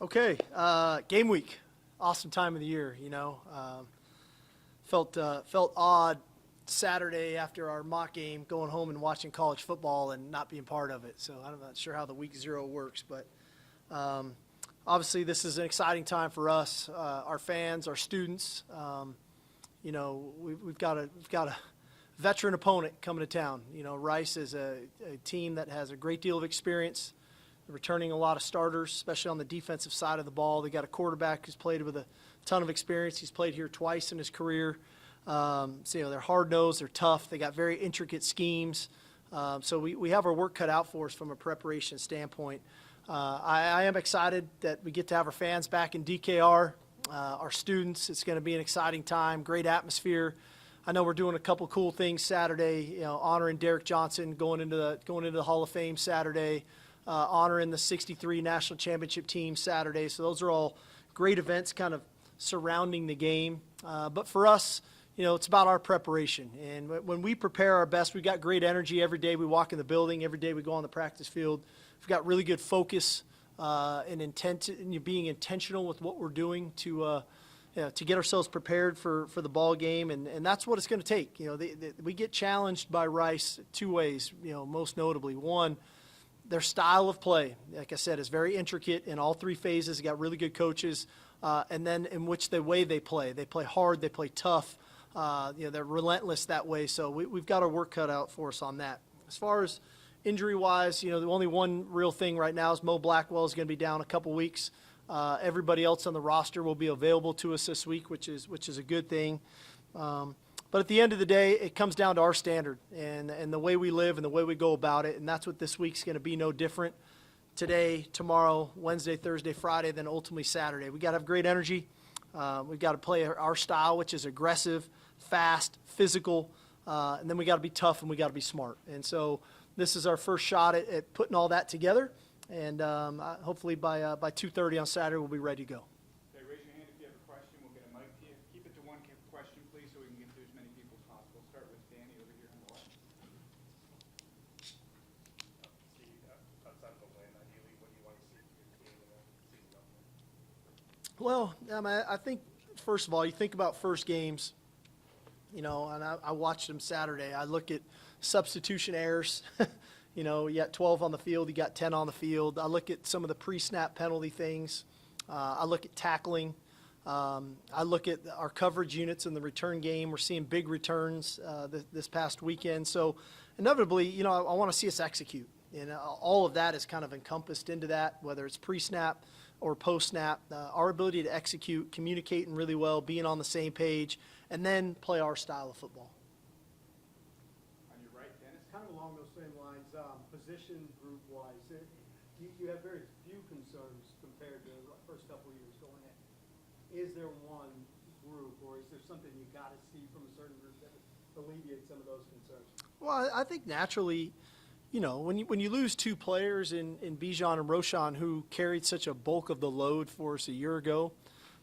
Okay, game week, awesome time of the year. Felt odd Saturday after our mock game, going home and watching college football and not being part of it. So I'm not sure how the week 0 works, but obviously this is an exciting time for us, our fans, our students. We've got a veteran opponent coming to town. Rice is a team that has a great deal of experience. They're returning a lot of starters, especially on the defensive side of the ball. They got a quarterback who's played with a ton of experience. He's played here twice in his career. They're hard-nosed, they're tough, they got very intricate schemes. So we have our work cut out for us from a preparation standpoint. I am excited that we get to have our fans back in DKR, our students. It's going to be an exciting time, great atmosphere. I know we're doing a couple cool things Saturday, honoring Derek Johnson, going into the Hall of Fame Saturday, honoring the 63 national championship team Saturday. So those are all great events kind of surrounding the game. But for us, it's about our preparation. And when we prepare our best, we've got great energy every day we walk in the building, every day we go on the practice field. We've got really good focus and intent, and being intentional with what we're doing to get ourselves prepared for the ball game. And that's what it's going to take. We get challenged by Rice two ways, most notably. One, their style of play, like I said, is very intricate in all three phases. They got really good coaches. And then in which the way they play hard, they play tough. They're relentless that way. So we've got our work cut out for us on that. As far as injury-wise, the only one real thing right now is Mo Blackwell is going to be down a couple weeks. Everybody else on the roster will be available to us this week, which is a good thing. But at the end of the day, it comes down to our standard and the way we live and the way we go about it, and that's what this week's going to be no different. Today, tomorrow, Wednesday, Thursday, Friday, then ultimately Saturday. We've got to have great energy. We've got to play our style, which is aggressive, fast, physical, and then we got to be tough and we got to be smart. And so this is our first shot at putting all that together, and hopefully by 2:30 on Saturday we'll be ready to go. Okay, raise your hand if you have a question. We'll get a mic to you. Keep it to one question, please, so we can get to as many people as possible. Start with Danny over here on the left. Steve, outside of the win, ideally, what do you want to see from your team in the season opener? Well, I think, first of all, you think about first games, and I watched them Saturday. I look at substitution errors. You got 12 on the field, you got 10 on the field. I look at some of the pre-snap penalty things. I look at tackling. I look at our coverage units in the return game. We're seeing big returns this past weekend. So inevitably, I want to see us execute. And all of that is kind of encompassed into that, whether it's pre-snap or post-snap. Our ability to execute, communicating really well, being on the same page, and then play our style of football. On your right, Dennis. Kind of along those same lines, position group-wise, you have very few concerns compared to the first couple of years going in. Is there one group, or is there something you got to see from a certain group that alleviates some of those concerns? Well, I think naturally, when you lose two players in Bijan and Roshan, who carried such a bulk of the load for us a year ago,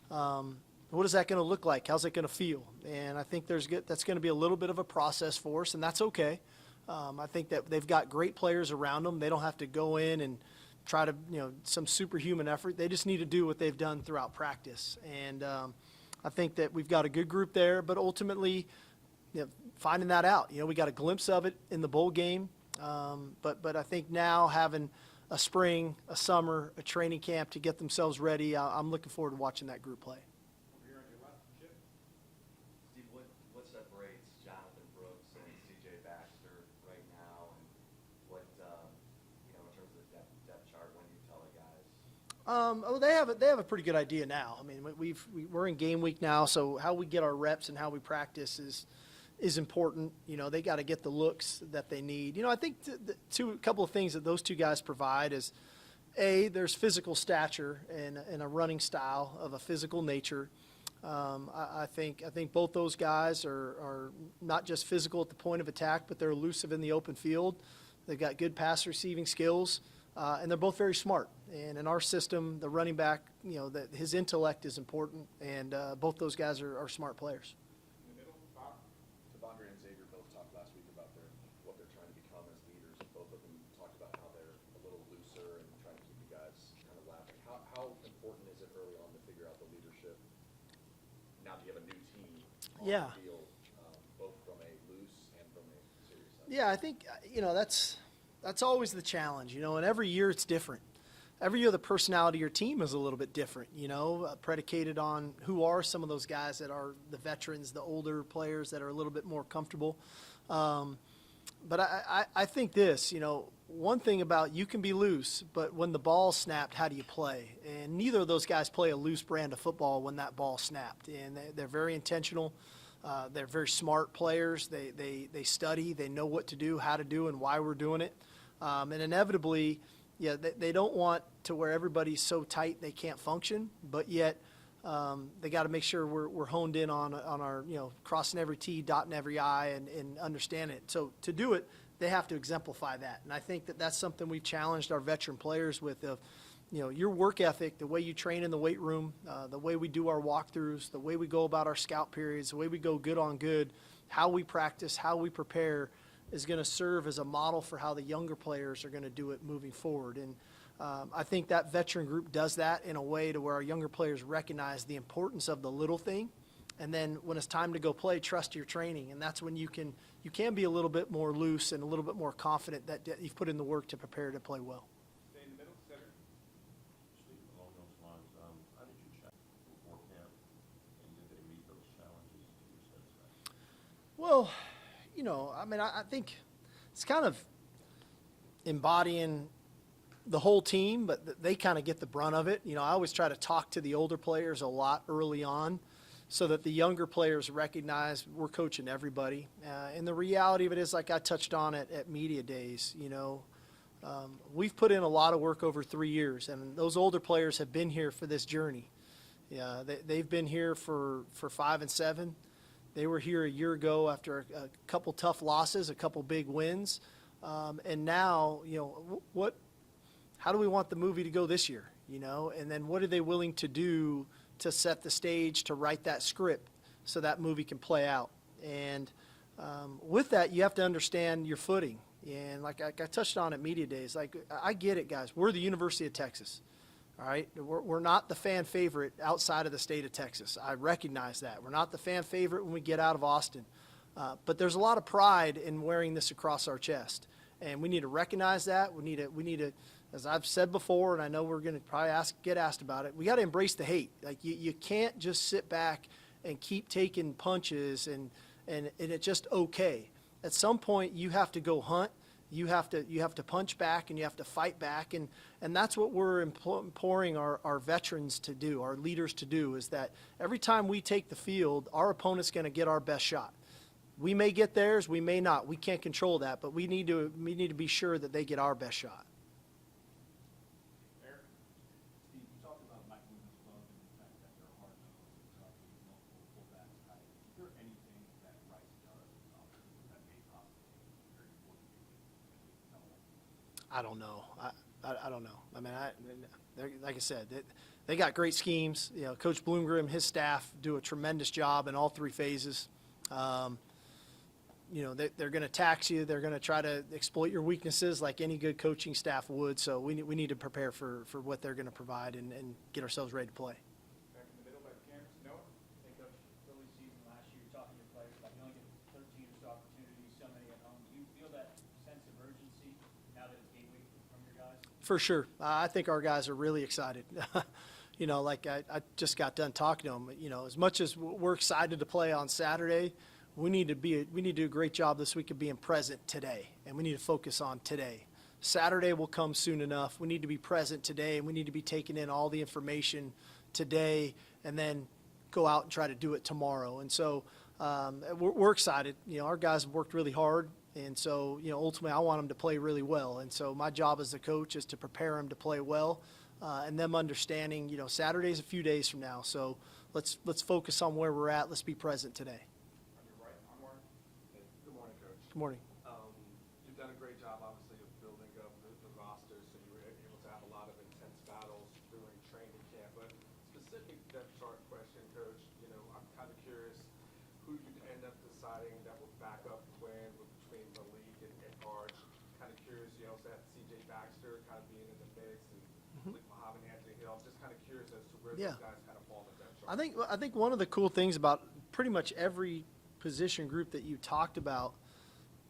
what is that going to look like? How's it going to feel? And I think that's going to be a little bit of a process for us, and that's okay. I think that they've got great players around them. They don't have to go in and try to, some superhuman effort. They just need to do what they've done throughout practice. And I think that we've got a good group there, but ultimately, finding that out. We got a glimpse of it in the bowl game, but I think now having a spring, a summer, a training camp to get themselves ready, I'm looking forward to watching that group play. Over here on your left, Chip. Steve, what separates Jonathan Brooks and C.J. Baxter right now, and what in terms of the depth chart, when you tell the guys? They have a pretty good idea now. I mean, we're in game week now, so how we get our reps and how we practice is important. They got to get the looks that they need. I think a couple of things that those two guys provide is, there's physical stature and a running style of a physical nature. I think both those guys are not just physical at the point of attack, but they're elusive in the open field. They've got good pass receiving skills, and they're both very smart. And in our system, the running back, his intellect is important, and both those guys are smart players. In the middle, Bob. Devondre and Xavier both talked last week about what they're trying to become as leaders. Both of them talked about how they're a little looser and trying to keep you guys kind of laughing. How important important is it early on to figure out the leadership? Now that you have a new team on Yeah. the field, both from a loose and from a serious side. Yeah, I think, that's always the challenge, and every year it's different. Every year the personality of your team is a little bit different, predicated on who are some of those guys that are the veterans, the older players that are a little bit more comfortable. But I think this, one thing about you can be loose, but when the ball's snapped, how do you play? And neither of those guys play a loose brand of football when that ball snapped. And they're very intentional. They're very smart players. They study. They know what to do, how to do, and why we're doing it. And inevitably, they don't want to where everybody's so tight they can't function, but yet they got to make sure we're honed in on our, crossing every T, dotting every I, and understand it. So to do it, they have to exemplify that. And I think that that's something we've challenged our veteran players with, your work ethic, the way you train in the weight room, the way we do our walkthroughs, the way we go about our scout periods, the way we go good on good, how we practice, how we prepare is going to serve as a model for how the younger players are going to do it moving forward. And I think that veteran group does that in a way to where our younger players recognize the importance of the little thing. And then when it's time to go play, trust your training. And that's when you can be a little bit more loose and a little bit more confident that you've put in the work to prepare to play well. Stay in the middle, center. Steve, along those lines, how did you check before camp, and did they meet those challenges to your satisfaction? Well, I think it's kind of embodying the whole team, but they kind of get the brunt of it. I always try to talk to the older players a lot early on so that the younger players recognize we're coaching everybody. And the reality of it is, like I touched on at media days, we've put in a lot of work over 3 years, and those older players have been here for this journey. Yeah, they've been here for 5 and 7. They were here a year ago after a couple tough losses, a couple big wins. And now, how do we want the movie to go this year? And then what are they willing to do to set the stage, to write that script so that movie can play out? And with that, you have to understand your footing. And like I touched on at media days, like I get it, guys. We're the University of Texas. All right, we're not the fan favorite outside of the state of Texas. I recognize that. We're not the fan favorite when we get out of Austin. But there's a lot of pride in wearing this across our chest. And we need to recognize that. We need to, as I've said before, and I know we're going to probably get asked about it, we got to embrace the hate. Like you can't just sit back and keep taking punches and it's just okay. At some point, you have to go hunt. You have to punch back and you have to fight back, and that's what we're imploring our veterans to do, our leaders to do, is that every time we take the field, our opponent's going to get our best shot. We may get theirs, we may not. We can't control that, but we need to be sure that they get our best shot. Eric? Steve, you talked about Mike Newman's glove and the fact that they're hard nosed and tough with multiple fullbacks. Is there anything that Rice does that may possibly be very important to you? I don't know. I don't know. I mean, like I said, they got great schemes. Coach Bloomgren, his staff do a tremendous job in all 3 phases. They're going to tax you. They're going to try to exploit your weaknesses like any good coaching staff would. So we need to prepare for what they're going to provide and get ourselves ready to play. Back in the middle by the cameras. Noah? Hey, Coach, early season last year, talking to your players about you only get 13 or so opportunities, so many at home. Do you feel that sense of urgency now that it's game week from your guys? For sure. I think our guys are really excited. Like I just got done talking to them. As much as we're excited to play on Saturday, we need to do a great job this week of being present today, and we need to focus on today. Saturday will come soon enough. We need to be present today, and we need to be taking in all the information today, and then go out and try to do it tomorrow. And so we're excited. Our guys have worked really hard. And so, ultimately, I want them to play really well. And so my job as a coach is to prepare them to play well, and them understanding, Saturday's a few days from now. So let's focus on where we're at. Let's be present today. On your right, Anwar? Hey, good morning, Coach. Good morning. You've done a great job, obviously, of building up the roster, so you were able to have a lot of intense battles during training camp. But specific depth chart question, Coach, I'm kind of curious who you'd end up deciding that would back up Quinn between the league and Arch. Kind of curious, that C.J. Baxter kind of being in the mix and Muhammad Anthony Hill. I'm just kind of curious as where Yeah. those guys kind of fall in the depth chart? I think one of the cool things about pretty much every position group that you talked about,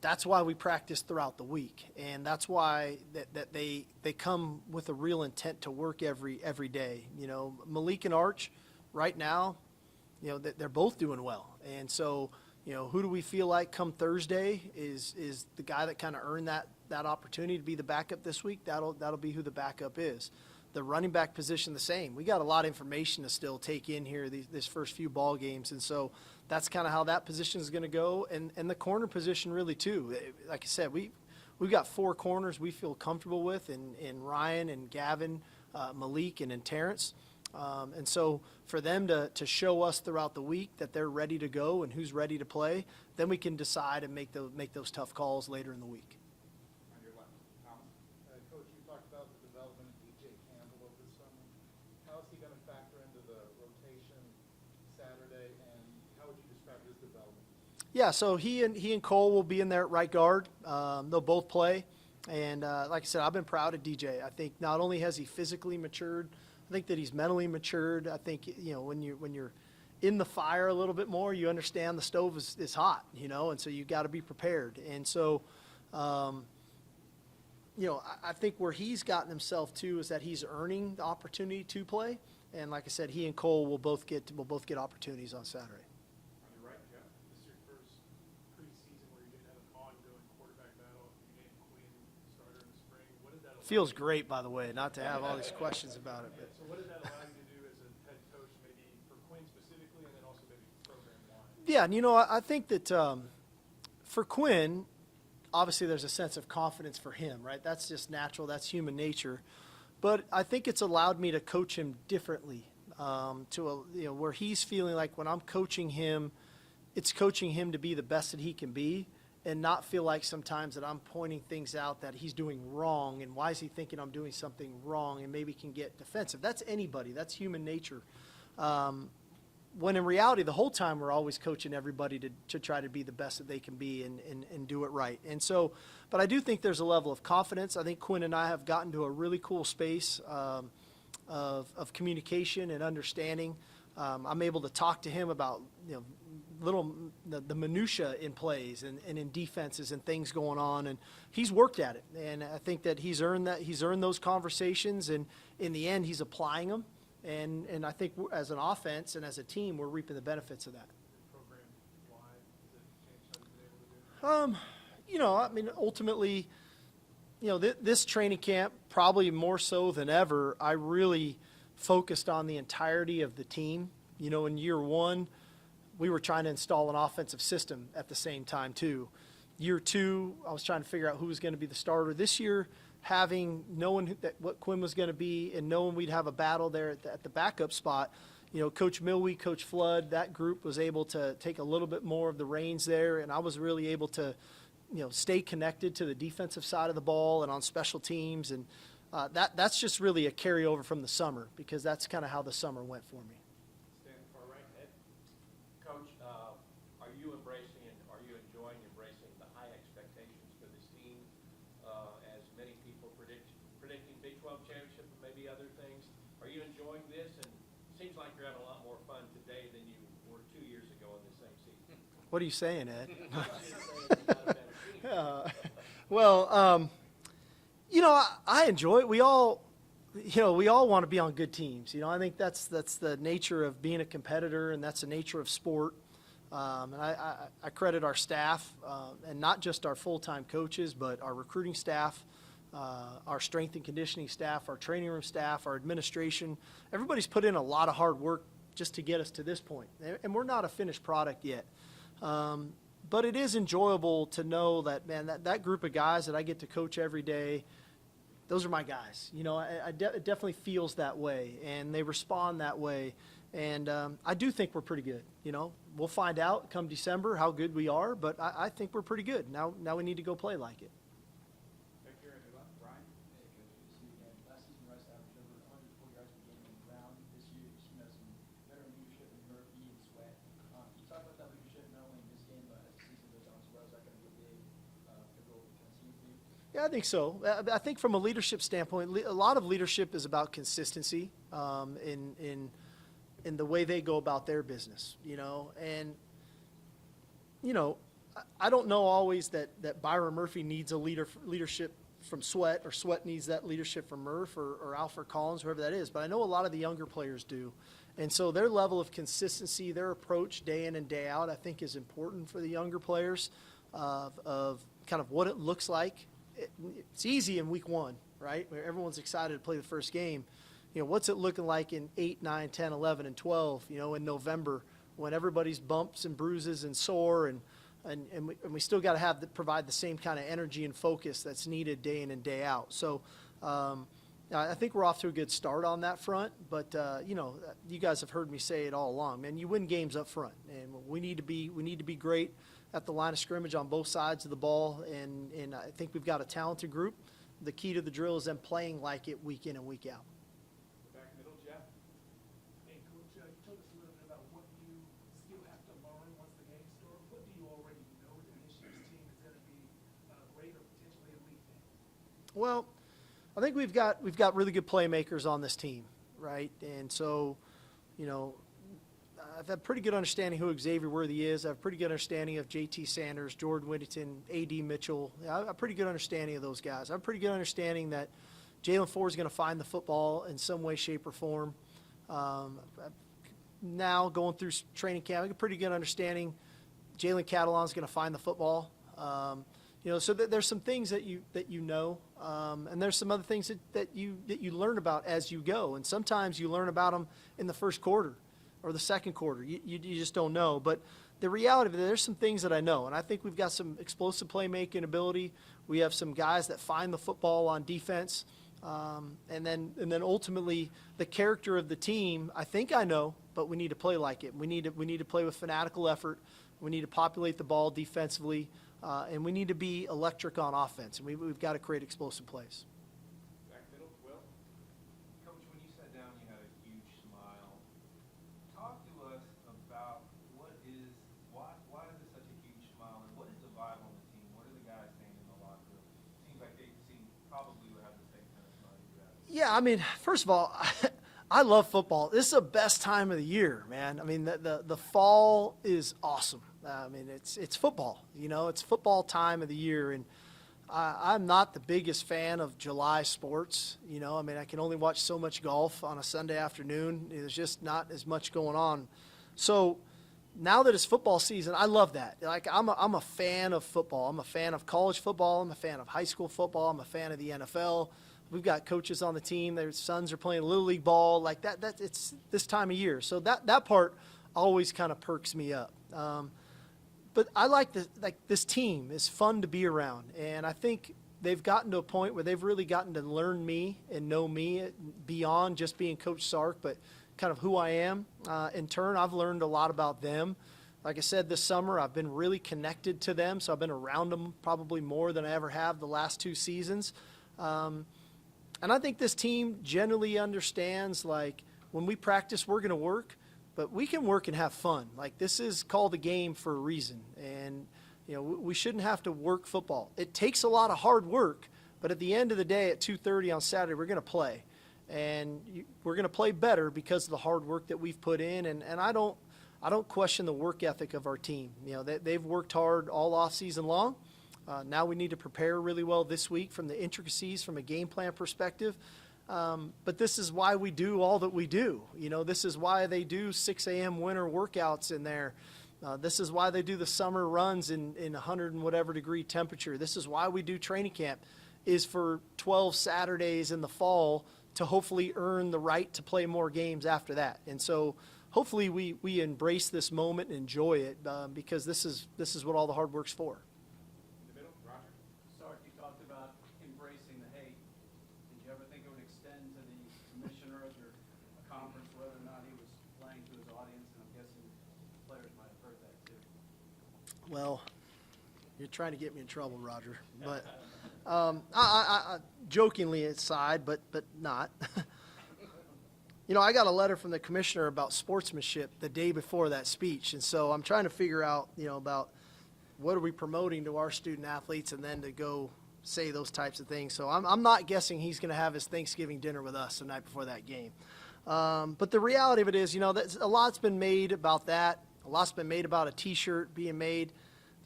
that's why we practice throughout the week, and that's why that they come with a real intent to work every day. You know, Malik and Arch, right now, you know, they're both doing well, and so, you know, who do we feel like come Thursday is the guy that kind of earned that opportunity to be the backup this week? That'll be who the backup is. The running back position, the same. We got a lot of information to still take in here this first few ball games, and so that's kind of how that position is going to go, and the corner position really too. Like I said, we've got 4 corners we feel comfortable with in Ryan and Gavin, Malik, and in Terrence. And so for them to show us throughout the week that they're ready to go and who's ready to play, then we can decide and make those tough calls later in the week. On your left, Thomas? Coach, you talked about the development of DJ Campbell over the summer. How is he going to factor into the rotation Saturday, and how would you describe his development? Yeah, so he and Cole will be in there at right guard. They'll both play. And like I said, I've been proud of DJ. I think not only has he physically matured, I think that he's mentally matured. I think, you know, when you're in the fire a little bit more, you understand the stove is hot, you know, and so you got to be prepared. And so, you know, I think where he's gotten himself to is that he's earning the opportunity to play. And like I said, he and Cole will both get opportunities on Saturday. On your right, Jeff? This is your first preseason where you didn't have an ongoing quarterback battle. You named Quinn starter in the spring. What did that allow Feels great, by the way, not to have all these questions about it. But. So what did that allow you to do as a head coach, maybe for Quinn specifically, and then also maybe program-wide? Yeah, and you know, I think that for Quinn, obviously there's a sense of confidence for him, right? That's just natural. That's human nature. But I think it's allowed me to coach him differently, where he's feeling like when I'm coaching him, it's coaching him to be the best that he can be, and not feel like sometimes that I'm pointing things out that he's doing wrong, and why is he thinking I'm doing something wrong, and maybe can get defensive. That's anybody. That's human nature. When in reality, the whole time we're always coaching everybody to try to be the best that they can be and do it right. And so, but I do think there's a level of confidence. I think Quinn and I have gotten to a really cool space of communication and understanding. I'm able to talk to him about, you know, the minutia in plays and in defenses and things going on, and he's worked at it. And I think that he's earned those conversations, and in the end, he's applying them. And I think as an offense and as a team, we're reaping the benefits of that. Program-wide, has it changed how you've been able to do it? You know, I mean, ultimately, you know, this training camp, probably more so than ever, I really focused on the entirety of the team. You know, in year 1, we were trying to install an offensive system at the same time, too. Year 2, I was trying to figure out who was going to be the starter. This year, knowing what Quinn was going to be and knowing we'd have a battle there at the backup spot, you know, Coach Milwee, Coach Flood, that group was able to take a little bit more of the reins there, and I was really able to, you know, stay connected to the defensive side of the ball and on special teams, and that's just really a carryover from the summer, because that's kind of how the summer went for me. Stand far right, Ed. Coach, are you embracing and are you enjoying embracing the high expectations for this team? As many people predicting Big 12 championship and maybe other things. Are you enjoying this? And it seems like you're having a lot more fun today than you were 2 years ago in the same season. What are you saying, Ed? Well, Well, you know, I enjoy it. We all want to be on good teams. You know, I think that's the nature of being a competitor, and that's the nature of sport. And I credit our staff, and not just our full-time coaches, but our recruiting staff, our strength and conditioning staff, our training room staff, our administration. Everybody's put in a lot of hard work just to get us to this point. And we're not a finished product yet. But it is enjoyable to know that, man, that group of guys that I get to coach every day, those are my guys. You know, it definitely feels that way, and they respond that way. And I do think we're pretty good. You know, we'll find out come December how good we are, but I think we're pretty good. Now we need to go play like it. Back here on your left, Brian? Hey, Coach, good to see you again. Last season, Rice averaged over 140 yards per game on the ground. This year, you've seen some veteran leadership in Murphy and Sweat. Can you talk about that leadership not only in this game, but as the season goes on as well? Is that going to be a big pivotal kind of scene for you? Yeah, I think so. I think from a leadership standpoint, a lot of leadership is about consistency in the way they go about their business, you know. And, you know, I don't know always that Byron Murphy needs a leadership from Sweat, or Sweat needs that leadership from Murph or Alfred Collins, whoever that is. But I know a lot of the younger players do. And so their level of consistency, their approach day in and day out, I think is important for the younger players of kind of what it looks like. It's easy in week 1, right, where everyone's excited to play the first game. You know, what's it looking like in 8, 9, 10, 11, and 12, you know, in November when everybody's bumps and bruises and sore and we still got to provide the same kind of energy and focus that's needed day in and day out. So I think we're off to a good start on that front. But you know, you guys have heard me say it all along, man. You win games up front, and we need to be great at the line of scrimmage on both sides of the ball. And I think we've got a talented group. The key to the drill is them playing like it week in and week out. Back middle, Jeff. Hey, Coach, you told us a little bit about what you still have to learn once the game starts. What do you already know that this year's team is going to be great or potentially elite in? Well, I think we've got really good playmakers on this team, right? And so, you know, I've had pretty good understanding who Xavier Worthy is. I have a pretty good understanding of JT Sanders, Jordan Whittington, A.D. Mitchell. I have a pretty good understanding of those guys. I have a pretty good understanding that Jalen Ford is going to find the football in some way, shape, or form. Now going through training camp, I have a pretty good understanding Jalen Catalon is going to find the football. You know, so there's some things that you know, and there's some other things that you learn about as you go. And sometimes you learn about them in the first quarter or the second quarter. You just don't know. But the reality of it, there's some things that I know, and I think we've got some explosive playmaking ability. We have some guys that find the football on defense, and then ultimately the character of the team. I think I know, but we need to play like it. We need to play with fanatical effort. We need to populate the ball defensively. And we need to be electric on offense, and we've got to create explosive plays. Back middle, Will. Coach, when you sat down, you had a huge smile. Talk to us about why is it such a huge smile, and what is the vibe on the team? What are the guys saying in the locker room? Seems like they probably would have the same kind of smile you have. Yeah, I mean, first of all, I love football. This is the best time of the year, man. I mean, the fall is awesome. I mean, it's football, you know, it's football time of the year. And I'm not the biggest fan of July sports. You know, I mean, I can only watch so much golf on a Sunday afternoon. There's just not as much going on. So now that it's football season, I love that. Like, I'm a fan of football. I'm a fan of college football. I'm a fan of high school football. I'm a fan of the NFL. We've got coaches on the team. Their sons are playing Little League ball. Like that it's this time of year. So that part always kind of perks me up. But I like this team is fun to be around. And I think they've gotten to a point where they've really gotten to learn me and know me beyond just being Coach Sark, but kind of who I am. In turn, I've learned a lot about them. Like I said, this summer, I've been really connected to them. So I've been around them probably more than I ever have the last 2 seasons. And I think this team generally understands, like, when we practice, we're going to work, but we can work and have fun. Like, this is called a game for a reason. And, you know, we shouldn't have to work football. It takes a lot of hard work, but at the end of the day at 2:30 on Saturday, we're going to play. And we're going to play better because of the hard work that we've put in. And I don't question the work ethic of our team. You know, they've worked hard all off season long. Now we need to prepare really well this week from the intricacies from a game plan perspective. But this is why we do all that we do. You know, this is why they do 6 a.m. winter workouts in there. This is why they do the summer runs in 100 and whatever degree temperature. This is why we do training camp, is for 12 Saturdays in the fall to hopefully earn the right to play more games after that. And so hopefully we embrace this moment and enjoy it because this is what all the hard work's for. In the middle, Roger. Sark, you talked about embracing the hate. Did you ever think it would extend to the commissioner at your conference, whether or not he was playing to his audience? And I'm guessing players might have heard that too. Well, you're trying to get me in trouble, Roger. But I jokingly aside, but not. You know, I got a letter from the commissioner about sportsmanship the day before that speech, and so I'm trying to figure out, you know, about what are we promoting to our student athletes, and then to go say those types of things. So I'm not guessing he's going to have his Thanksgiving dinner with us the night before that game. But the reality of it is, a lot's been made about that. A lot's been made about a T-shirt being made.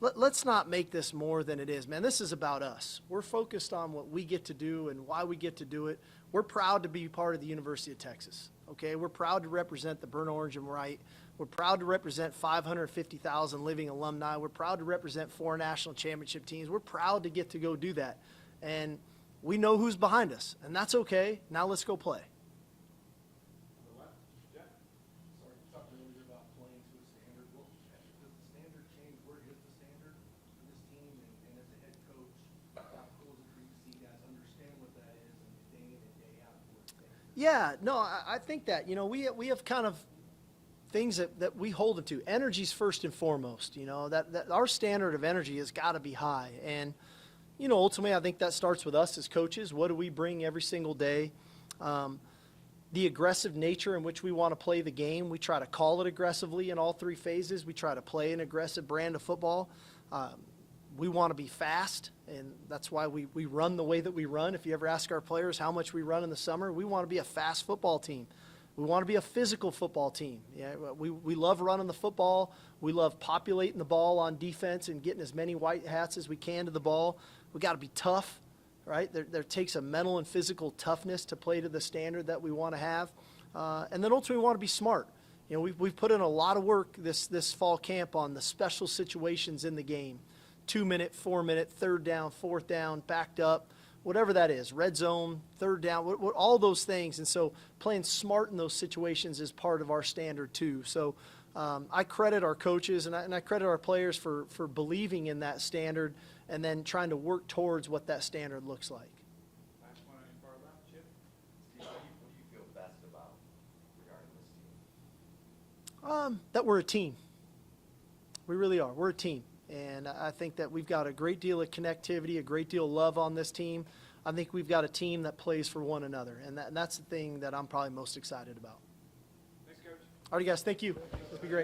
Let's not make this more than it is, man. This is about us. We're focused on what we get to do and why we get to do it. We're proud to be part of the University of Texas, okay? We're proud to represent the burnt orange and white. We're proud to represent 550,000 living alumni. We're proud to represent 4 national championship teams. We're proud to get to go do that. And we know who's behind us, and that's okay. Now let's go play. Sorry, you talked earlier about playing to a standard. Well, does the standard change? Where is the standard for this team? And as a head coach, how cool is it for you to see guys understand what that is and day in and day out what it takes? Yeah, no, I think that, we have kind of things that we hold them to. Energy's first and foremost, that our standard of energy has got to be high. And, ultimately, I think that starts with us as coaches. What do we bring every single day? The aggressive nature in which we want to play the game. We try to call it aggressively in all 3 phases. We try to play an aggressive brand of football. We want to be fast, and that's why we run the way that we run. If you ever ask our players how much we run in the summer, we want to be a fast football team. We want to be a physical football team. Yeah, we love running the football. We love populating the ball on defense and getting as many white hats as we can to the ball. We got to be tough, right? There takes a mental and physical toughness to play to the standard that we want to have. And then ultimately we want to be smart. We've put in a lot of work this fall camp on the special situations in the game. 2-minute, 4-minute, 3rd down, 4th down, backed up. Whatever that is, red zone, 3rd down, all those things. And so playing smart in those situations is part of our standard too. So I credit our coaches and I credit our players for believing in that standard and then trying to work towards what that standard looks like. Last one on your far left, Chip. Steve, what do you feel best about regarding this team? That we're a team. We really are. We're a team. And I think that we've got a great deal of connectivity, a great deal of love on this team. I think we've got a team that plays for one another. And that's the thing that I'm probably most excited about. Thanks, Coach. All right, guys. Thank you. This will be great.